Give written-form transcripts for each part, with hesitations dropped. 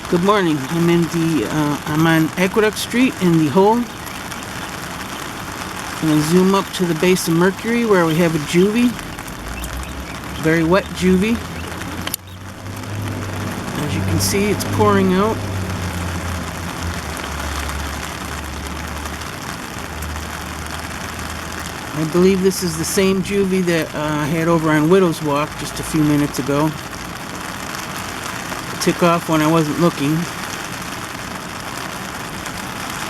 Good morning. I'm on Aqueduct Street in the Hole. I'm going to zoom up to the base of Mercury where we have a juvie. Very wet juvie. As you can see, it's pouring out. I believe this is the same juvie that I had over on Widow's Walk just a few minutes ago. It took off when I wasn't looking.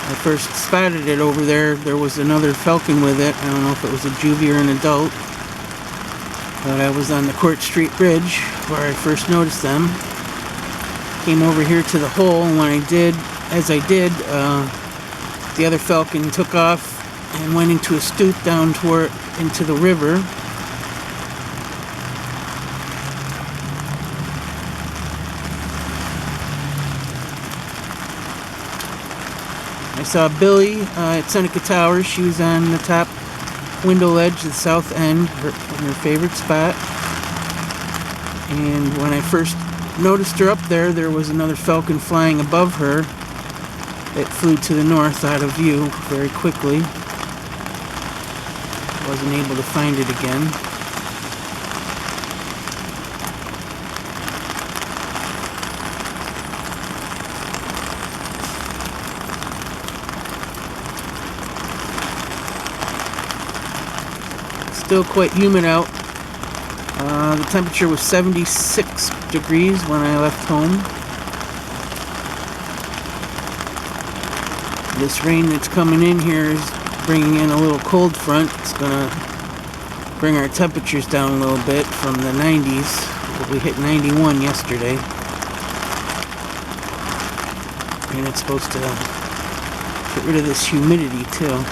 I first spotted it over there. There was another falcon with it. I don't know if it was a juvie or an adult. But I was on the Court Street Bridge where I first noticed them. Came over here to the hole, and when I did, the other falcon took off and went into a stoop down toward into the river. I saw Billy at Seneca Towers. She was on the top window ledge, the south end, in her favorite spot. And when I first noticed her up there, there was another falcon flying above her. It flew to the north out of view very quickly. Wasn't able to find it again. Still quite humid out. The temperature was 76 degrees when I left home. This rain that's coming in here is bringing in a little cold front. It's gonna bring our temperatures down a little bit from the 90s. We hit 91 yesterday. And it's supposed to get rid of this humidity too.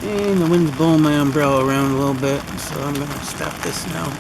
And the wind's blowing my umbrella around a little bit, so I'm going to stop this now.